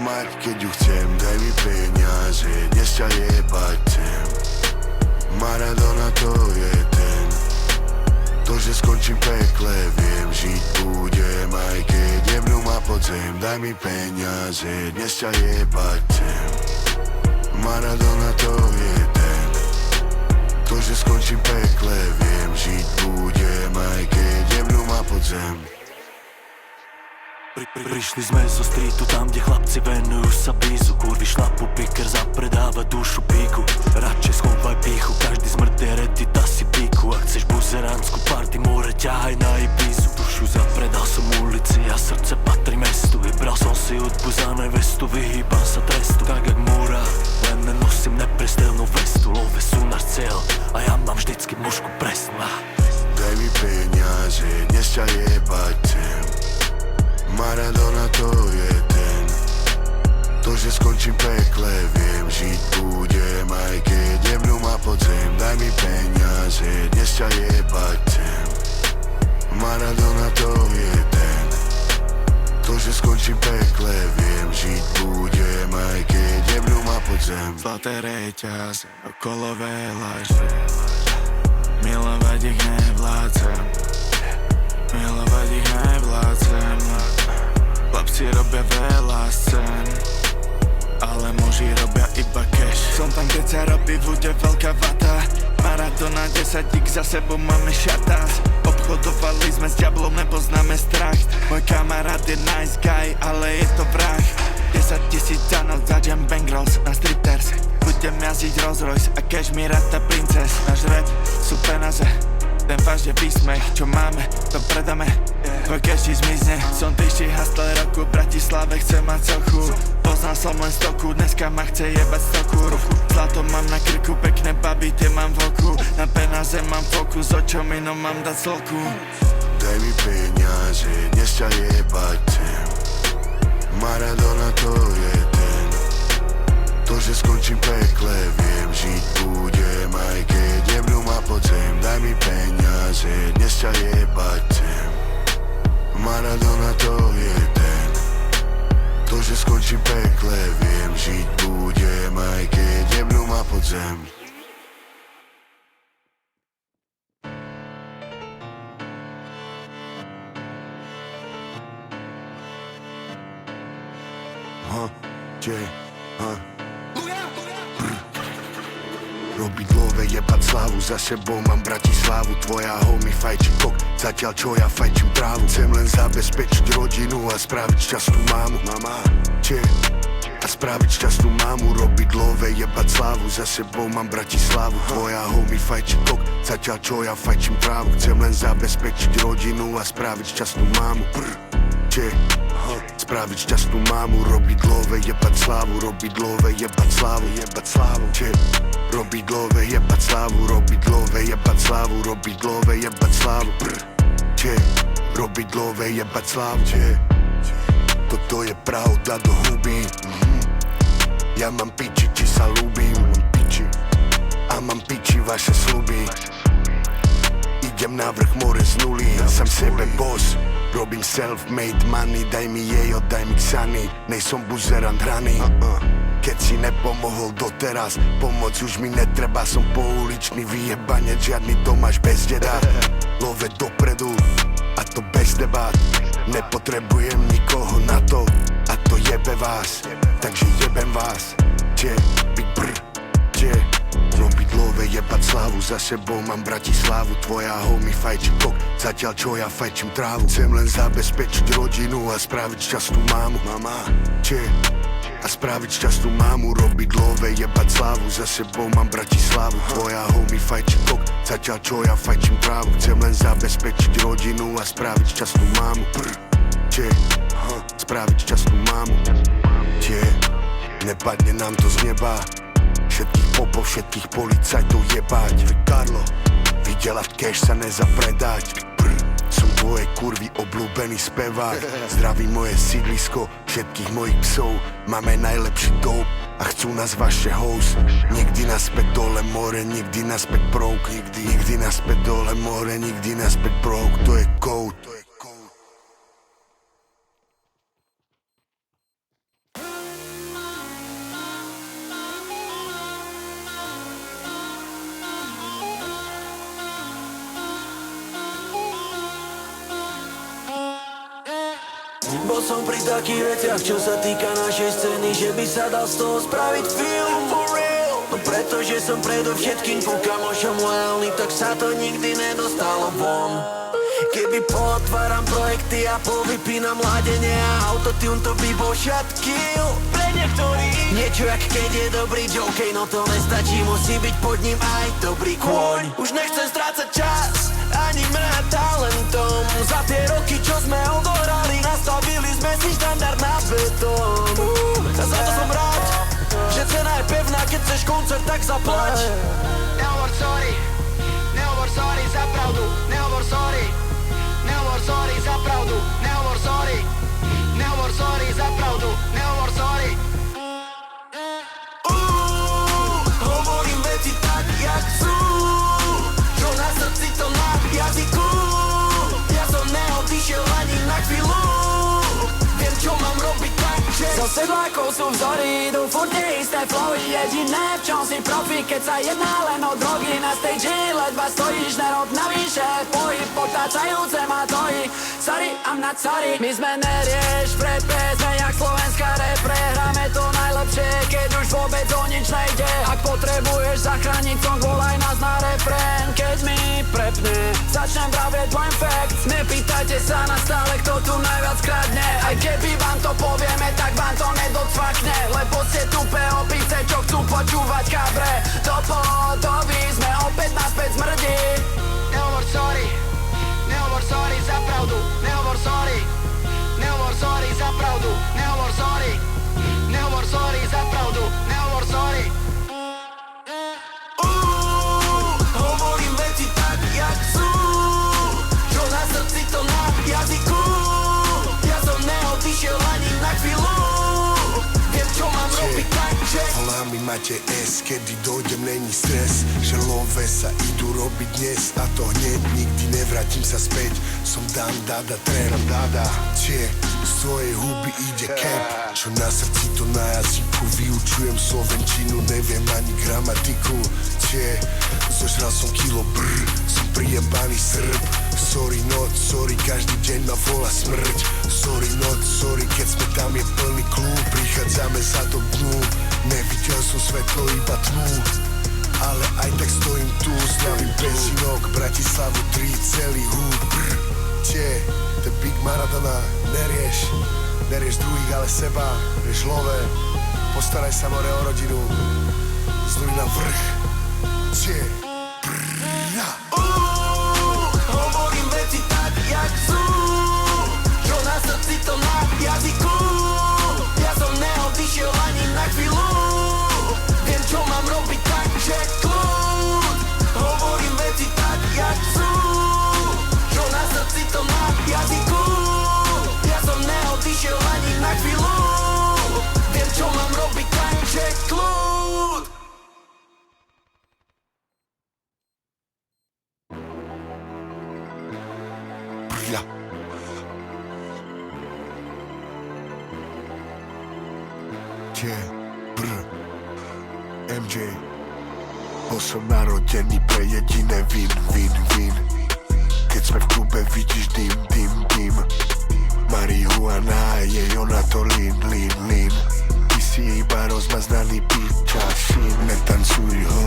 mať, keď ju chcem. Daj mi peniaze, dnes ťa jebať chcem. Maradona to je ten. To, že skončím pekle, viem, žiť budem, aj keď jebnú ma pod zem. Daj mi peniaze, dnes ťa jebať chcem. Maradona to je ten. To, že skončím pekle, viem, žiť budem, aj keď jebnú ma pod zem. Prišli sme zo streetu, tam kde chlapci venujú sa bízu. Kurvy šlapu, piker zapredáva dušu píku. Radšej schovaj píchu, každý smrť je ready, tá si píku. Ak chceš buzeránsku party, more ťahaj na Ibizu. Dušu zapredal som ulici a srdce patrí mestu. Vybral som si hudbu za nevestu, vyhýbam sa trestu. Tak jak múra, len nenosím neprestrelnú vestu. Love sú náš cieľ a ja mám vždycky mužku presnú. Daj mi peniaze, dnes ťa jebať chcem. Maradona to je ten. To, že skončím pekle, viem, žiť budem, aj keď jebnú ma pod zem. Daj mi peniaze, dnes ťa jebať chcem. Maradona to je ten. To, že skončím pekle, viem, žiť budem, aj keď jebnú ma pod zem. Zlaté reťaze, okolo veľa žien. Milovať ich nevládzem. Milovať ich nevládzem. Chlapci robia veľa scén, ale muži robia iba cash. Som tam, keď sa robí, bude veľká vata. Maradona 10 za sebou máme šatás. Obchodovali sme s diablom, nepoznáme strach. Môj kamarát je nice guy, ale je to vrah. 10 000 za noc za jam bang rolls na stripters. Budem jazdiť Rolls Royce a Cashmere tá princes. Náš rap sú peniaze, ten vážne výsmech, čo máme, to predáme. Tvoj cash ti zmizne. Som tyžší hustler roku, v Bratislave chcem mať sochu. Poznal som len stoku, dneska ma chce jebať stoku. Zlato mám na krku, pekné baby, tie mám v oku. Na peniaze mám fokus, očom inom mám dať sloku. Daj mi peniaze, dnes ťa jebať chcem. Maradona to je ten. To, že skončím pekle, viem, žiť budem, aj keď jebnú ma pod zem. Daj mi peniaze, dnes ťa jebať chcem. Maradona to je ten. To, že skončím pekle, viem, žiť budem, aj keď jebnú ma pod zem. Robiť love, jebať slavu, za sebou mám Bratislavu. Tvoja homie fajči kok, zatiaľ čo ja fajčím trávu. Chcem len zabezpečiť rodinu a spraviť šťastnú mámu. A spraviť šťastnú mámu. Robiť love, jebať slavu, za sebou mám Bratislavu. Tvoja homie fajči kok, zatiaľ čo ja fajčím trávu. Chcem len zabezpečiť rodinu a spraviť šťastnú mámu. Spraviť šťastnú mámu, robiť love, jebať slávu, robiť love, jebať slávu, jebať slávu. Robiť love, jebať slávu, robiť love, jebať slávu, robiť love, jebať slávu. Robiť love, jebať slávu. Toto je pravda do huby. Ja mám piči, či sa ľúbim. A mám piči vaše sľuby. Idem na vrch, more z nuly. Som sebe boss. Robím self-made money, daj mi jejo, daj mi ksany. Nejsom buzerant hraný. Keď si nepomohol doteraz, pomoc už mi netreba. Som pouličný vyjebanec, žiadny Tomáš bez deda. Love dopredu, a to bez debát. Nepotrebujem nikoho na to, a to jebe vás. Takže jebem vás. Big brr, robiť love, jebať slávu, za sebou mám Bratislavu. Tvoja homie fajči kok, zatiaľ čo ja fajčím trávu. Chcem len zabezpečiť rodinu a spraviť šťastnú mámu. A spraviť šťastnú mámu, robiť love, jebať slávu, za sebou mám Bratislavu. Tvoja homie fajči kok, zatiaľ čo ja fajčím trávu. Chcem len zabezpečiť rodinu a spraviť šťastnú mámu. Spraviť šťastnú mámu. Nepadne nám to z neba. Všetkých popov, všetkých policajtov jebať. Karlo, vydelať cash sa nezapredať. Som tvoje kurvy obľúbený spevák. Zdravím moje sídlisko, všetkých mojich psov. Máme najlepší dope a chcú nás vaše host. Nikdy naspäť dole more, nikdy naspäť broke. Nikdy naspäť dole more, nikdy naspäť broke. To je code. Bol som pri takých veciach, čo sa týka našej scény, že by sa dal z toho spraviť film for real. No pretože som predovšetkým ku kamošom lojálny, tak sa to nikdy nedostalo von. Keby pootváram projekty a povypínam ladenie a autotune, to by bol shot kill pre niektorých. Niečo jak keď je dobrý jockey, no to nestačí, musí byť pod ním aj dobrý kôň. Už nechcem strácať čas, ani mrhať talentom. Za tie roky, čo sme odohrali, nastavili sme si štandard na betón. A za to som rád, že cena je pevná, keď chceš koncert, tak zaplať. Nehovor sorry, nehovor sorry za pravdu, nehovor sorry. Nehovor sorry za pravdu, nehovor sorry. Nehovor sorry za pravdu, nehovor sorry. Hovorím veci tak, jak sú, čo na srdci, to na jazyku. Ja som neodišiel ani na chvíľu, viem, čo mám robiť, takže zo sedlákov sú vzory, idú furt tie isté flowy. Jediné, v čom si profi, keď sa jedná len o drogy. Na stage ledva stojíš, nerob navyše pohyb, potáčajúce ma tohy. Sorry, I'm not sorry. My sme nerieš v repe, sme jak slovenská repre. Hráme to najlepšie, keď už vôbec o nič nejde. Ak potrebuješ zachrániť song, volaj nás na refrén. Keď mi prepne, začnem vravieť blame facts. Nepýtajte sa na stále, kto tu najviac kradne. Aj keby vám to povieme, tak vám to nedocvakne. Lebo ste tupé opice, čo chcú počúvať kabre. Do podoby sme opäť naspäť smrdí. Nehovor sorry, nehovor sorry za pravdu, nehovor sorry. Nehovor sorry za pravdu, nehovor sorry. Nehovor sorry za pravdu, nehovor sorry. Hovorím veci tak, jak sú, čo na srdci, to na jazyku. Ja som neodišiel ani na chvíľu, viem, čo mám robiť, takže Volá mi máte S, kedy dojdem, není stres. Že love sa idú robiť dnes a to hneď, nikdy nevrátim sa späť. Som Dan Dada, trénam Dada. Čiže z tvojej huby ide cap, čo na srdci, to na jazyku. Vyučujem slovenčinu, neviem ani gramatiku. Čiže zožral som kilo brr, som prijebaný Srb. Sorry not, sorry, každý deň ma volá smrť. Sorry not, sorry, keď sme tam je plný klub. Prichádzame za to dnu, nevidel som svetlo, iba tmu. Ale aj tak stojím tu, zdravím Pezinok, Bratislavu 3, celý hud. Čiže, the big Maradona, nerieš druhých, ale seba, rieš love. Postaraj sa more o rodinu, z nuly na vrch. Čiže, hovorím veci tak, jak sú, čo na srdci, to na jazyku. Ja som neodišiel ani na chvíľu, viem, čo mám robiť, takže kľud. Hovorím veci tak, jak sú, čo na srdci, to na jazyku. Ja som neodišiel ani na chvíľu, viem, čo mám robiť, takže kľud. ja. MJ. Bol som narodený pre jediné win. Keď sme v klube, vidíš dym. Marihuana, jej ona to lean. Ty si iba rozmaznaný piča, syn. Netancuj ho,